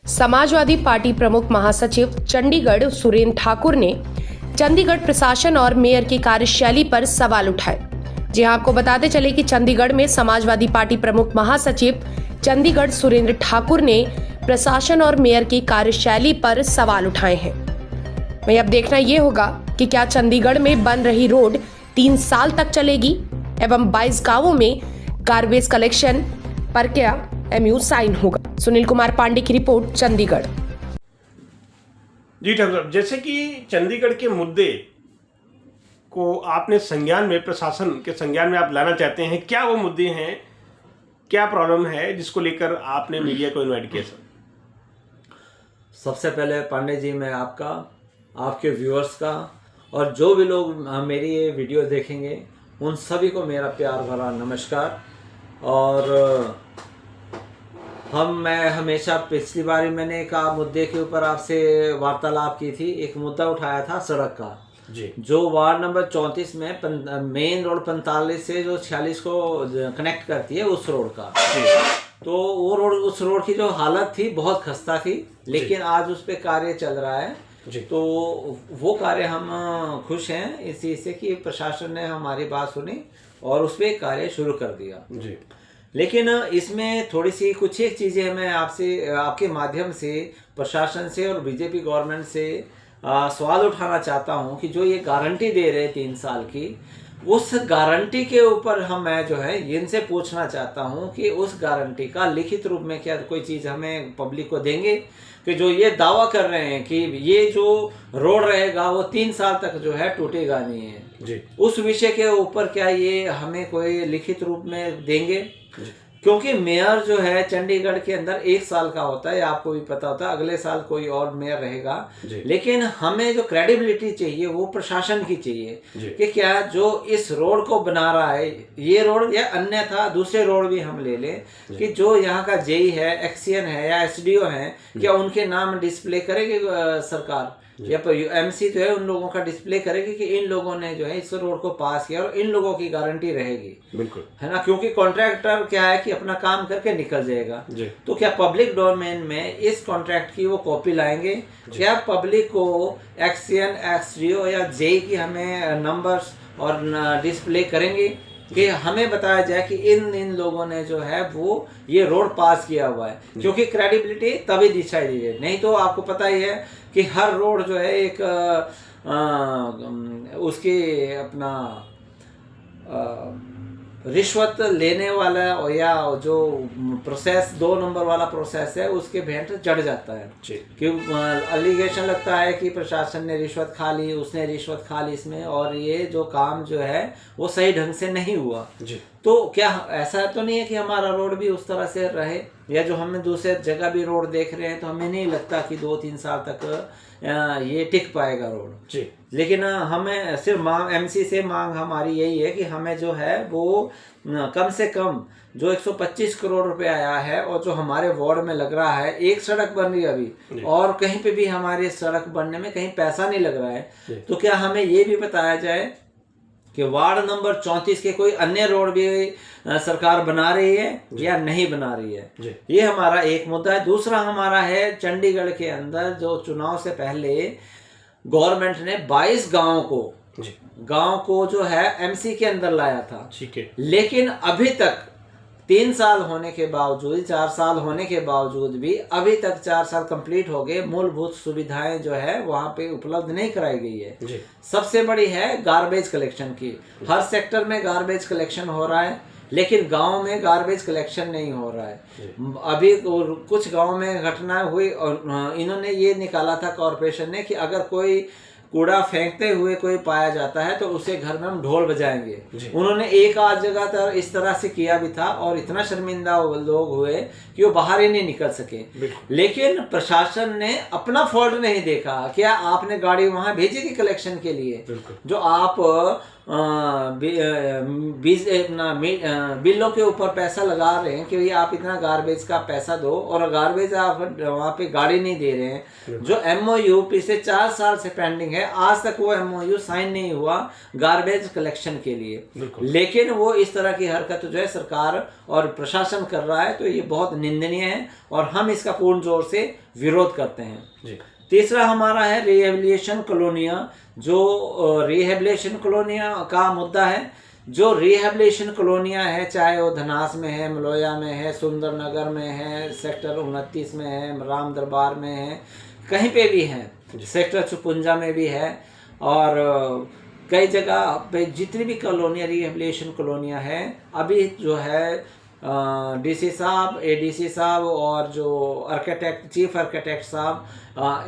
Samajwadi party प्रमुख महासचिव चंडीगढ़ सुरेंद्र ठाकुर ने चंडीगढ़ प्रशासन और मेयर की कार्यशैली पर सवाल उठाए। जी हां, आपको बताते चले कि चंडीगढ़ में समाजवादी पार्टी प्रमुख महासचिव चंडीगढ़ सुरेंद्र ठाकुर ने प्रशासन और मेयर की कार्यशैली पर सवाल उठाए हैं। वहीं अब देखना यह होगा कि क्या चंडीगढ़ में बन रही रोड 3 साल तक चलेगी एवं 22 गांवों में गार्बेज कलेक्शन पर क्या MU साइन होगा। सुनील कुमार पांडे की रिपोर्ट, चंडीगढ़। जी ठाकुर साहब, जैसे कि चंडीगढ़ के मुद्दे को आपने संज्ञान में, प्रशासन के संज्ञान में आप लाना चाहते हैं, क्या वो मुद्दे हैं, क्या प्रॉब्लम है जिसको लेकर आपने मीडिया को इनवाइट किया सर? सबसे पहले पांडे जी, मैं आपका, आपके व्यूअर्स का और जो भी लोग मेरी ये वीडियो देखेंगे उन सभी को मेरा प्यार भरा नमस्कार। और मैं हमेशा, पिछली बार मैंने एक मुद्दे के ऊपर आपसे वार्तालाप की थी। एक मुद्दा उठाया था सड़क का जी, जो वार्ड नंबर 34 में मेन रोड 45 से जो 46 को कनेक्ट करती है, उस रोड का। तो वो रोड, उस रोड की जो हालत थी बहुत खस्ता थी, लेकिन आज उस पर कार्य चल रहा है। तो वो कार्य हम खुश हैं इस चीज़ से कि प्रशासन ने हमारी बात सुनी और उस पर कार्य शुरू कर दिया जी। लेकिन इसमें थोड़ी सी कुछ एक चीज़ें मैं आपसे, आपके माध्यम से प्रशासन से और बीजेपी गवर्नमेंट से सवाल उठाना चाहता हूं कि जो ये गारंटी दे रहे 3 साल की, उस गारंटी के ऊपर मैं जो है इनसे पूछना चाहता हूं कि उस गारंटी का लिखित रूप में क्या कोई चीज़ हमें पब्लिक को देंगे कि जो ये दावा कर रहे हैं कि ये जो रोड रहेगा वो 3 साल तक जो है टूटेगा नहीं है जी। उस विषय के ऊपर क्या ये हमें कोई लिखित रूप में देंगे? क्योंकि मेयर जो है चंडीगढ़ के अंदर 1 साल का होता है, आपको भी पता होता है, अगले साल कोई और मेयर रहेगा। लेकिन हमें जो क्रेडिबिलिटी चाहिए वो प्रशासन की चाहिए कि क्या जो इस रोड को बना रहा है, ये रोड या अन्यथा दूसरे रोड भी हम ले लें, कि जो यहाँ का जेई है, एक्सीएन है या एसडीओ है, क्या उनके नाम डिस्प्ले करेगी सरकार या MC जो है उन लोगों का डिस्प्ले करेगी कि इन लोगों ने जो है इस रोड को पास किया और इन लोगों की गारंटी रहेगी, बिल्कुल, है ना? क्योंकि कॉन्ट्रैक्टर क्या है कि अपना काम करके निकल जाएगा। तो क्या पब्लिक डोमेन में इस कॉन्ट्रैक्ट की वो कॉपी लाएंगे? क्या पब्लिक को एक्सीएन, एसडीओ या जेई की हमें नंबर्स और डिस्प्ले करेंगे कि हमें बताया जाए कि इन लोगों ने जो है वो ये रोड पास किया हुआ है? क्योंकि क्रेडिबिलिटी तभी दिखाई दी है। नहीं तो आपको पता ही है कि हर रोड जो है एक उसकी अपना रिश्वत लेने वाला या जो प्रोसेस 2 नंबर वाला प्रोसेस है उसके भेंट चढ़ जाता है कि अलिगेशन लगता है कि प्रशासन ने रिश्वत खा ली, उसने रिश्वत खा ली इसमें, और ये जो काम जो है वो सही ढंग से नहीं हुआ। तो क्या ऐसा तो नहीं है कि हमारा रोड भी उस तरह से रहे, या जो हमें दूसरे जगह भी रोड देख रहे हैं तो हमें नहीं लगता कि 2-3 साल तक ये टिक पाएगा रोड। लेकिन हमें सिर्फ MC से मांग हमारी यही है कि हमें जो है वो कम से कम जो 125 करोड़ रुपए आया है और जो हमारे वार्ड में लग रहा है, एक सड़क बन रही है अभी और कहीं पे भी हमारी सड़क बनने में कहीं पैसा नहीं लग रहा है, तो क्या हमें ये भी बताया जाए कि वार्ड नंबर 34 के कोई अन्य रोड भी सरकार बना रही है या नहीं बना रही है? ये हमारा एक मुद्दा है। दूसरा हमारा है चंडीगढ़ के अंदर जो चुनाव से पहले गवर्नमेंट ने 22 गांव को जो है MC के अंदर लाया था, ठीक है। लेकिन अभी तक 3 साल होने के बावजूद, 4 साल होने के बावजूद भी अभी तक 4 साल कंप्लीट हो गए, मूलभूत सुविधाएं जो है वहां पे उपलब्ध नहीं कराई गई है। सबसे बड़ी है गार्बेज कलेक्शन की। हर सेक्टर में गार्बेज कलेक्शन हो रहा है, लेकिन गांव में गार्बेज कलेक्शन नहीं हो रहा है। अभी कुछ गांव में घटना हुई और इन्होंने ये निकाला था कॉरपोरेशन ने कि अगर कोई कूड़ा फेंकते हुए कोई पाया जाता है तो उसे घर में हम ढोल बजाएंगे। उन्होंने एक आध जगह तर इस तरह से किया भी था और इतना शर्मिंदा लोग हुए कि वो बाहर ही नहीं निकल सके। लेकिन प्रशासन ने अपना फॉल्ट नहीं देखा। क्या आपने गाड़ी वहां भेजी थी कलेक्शन के लिए? जो आप बिलों के ऊपर पैसा लगा रहे हैं कि भाई आप इतना गार्बेज का पैसा दो, और गार्बेज आप वहाँ पे गाड़ी नहीं दे रहे हैं। जो MOU पिछले 4 साल से पेंडिंग है, आज तक वो MOU साइन नहीं हुआ गार्बेज कलेक्शन के लिए, लेकिन वो इस तरह की हरकत जो है सरकार और प्रशासन कर रहा है, तो ये बहुत निंदनीय है और हम इसका पूर्ण जोर से विरोध करते हैं जी। तीसरा हमारा है रिहेबिलिटेशन कॉलोनियाँ। जो रिहेबिलिटेशन कॉलोनियाँ का मुद्दा है, जो रिहेबिलिटेशन कॉलोनियाँ है, चाहे वो धनास में है, मलोया में है, सुंदर नगर में है, सेक्टर 29 में है, राम दरबार में है, कहीं पे भी है, सेक्टर 56 में भी है, और कई जगह पे जितनी भी कॉलोनियाँ रिहेबिलिटेशन कॉलोनियाँ हैं, अभी जो है DC साहब, ADC साहब और जो आर्किटेक्ट, चीफ आर्किटेक्ट साहब,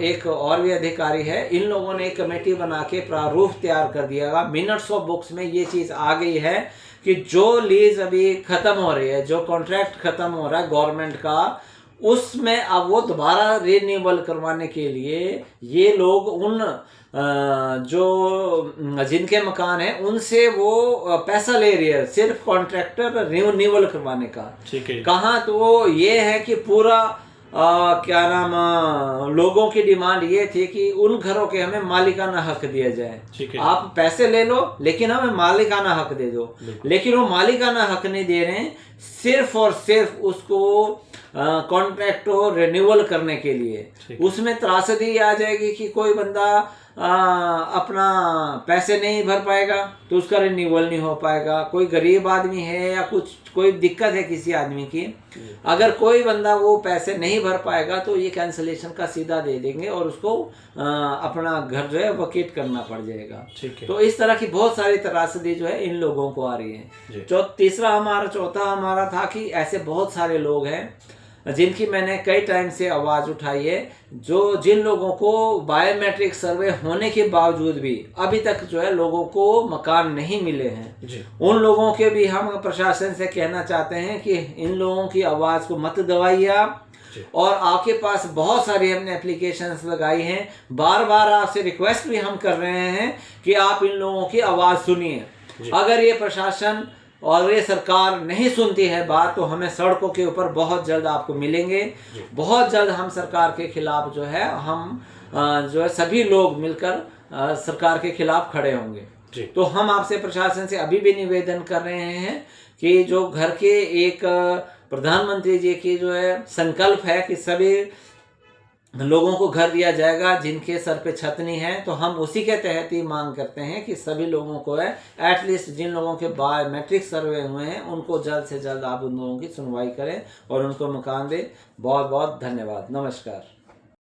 एक और भी अधिकारी है, इन लोगों ने एक कमेटी बना के प्रारूप तैयार कर दिया। मिनट्स ऑफ बुक्स में ये चीज़ आ गई है कि जो लीज अभी ख़त्म हो रही है, जो कॉन्ट्रैक्ट ख़त्म हो रहा है गवर्नमेंट का, उसमें अब वो दोबारा रिन्यूअल करवाने के लिए ये लोग उन जो जिनके मकान है उनसे वो पैसा ले रही है, सिर्फ कॉन्ट्रैक्टर रिन्यूअल करवाने का। ठीक है। कहाँ तो ये है कि पूरा क्या नाम, लोगों की डिमांड ये थी कि उन घरों के हमें मालिकाना हक दिया जाए। आप पैसे ले लो लेकिन हमें मालिकाना हक दे दो, लेकिन वो मालिकाना हक नहीं दे रहे हैं, सिर्फ और सिर्फ उसको कॉन्ट्रैक्ट रिन्यूअल करने के लिए। उसमें त्रासदी आ जाएगी कि कोई बंदा अपना पैसे नहीं भर पाएगा तो उसका रिन्यूअल नहीं हो पाएगा। कोई गरीब आदमी है या कुछ कोई दिक्कत है किसी आदमी की, अगर कोई बंदा वो पैसे नहीं भर पाएगा तो ये कैंसलेशन का सीधा दे देंगे और उसको अपना घर जो है वकेट करना पड़ जाएगा। तो इस तरह की बहुत सारी त्रासदी जो है इन लोगों को आ रही है। चौथा हमारा था कि ऐसे बहुत सारे लोग हैं जिनकी मैंने कई टाइम से आवाज़ उठाई है, जो जिन लोगों को बायोमेट्रिक सर्वे होने के बावजूद भी अभी तक जो है लोगों को मकान नहीं मिले हैं। उन लोगों के भी हम प्रशासन से कहना चाहते हैं कि इन लोगों की आवाज़ को मत दबाइए आप, और आपके पास बहुत सारी हमने एप्लीकेशंस लगाई हैं, बार बार आपसे रिक्वेस्ट भी हम कर रहे हैं कि आप इन लोगों की आवाज़ सुनिए। अगर ये प्रशासन और ये सरकार नहीं सुनती है बात, तो हमें सड़कों के ऊपर बहुत जल्द आपको मिलेंगे। बहुत जल्द हम सरकार के खिलाफ जो है हम जो है सभी लोग मिलकर सरकार के खिलाफ खड़े होंगे। तो हम आपसे प्रशासन से अभी भी निवेदन कर रहे हैं कि जो घर के एक प्रधानमंत्री जी की जो है संकल्प है कि सभी लोगों को घर दिया जाएगा जिनके सर पे छत नहीं है, तो हम उसी के तहत ही मांग करते हैं कि सभी लोगों को है एटलीस्ट जिन लोगों के बायोमेट्रिक सर्वे हुए हैं उनको जल्द से जल्द आप उन लोगों की सुनवाई करें और उनको मकान दें। बहुत बहुत धन्यवाद। नमस्कार।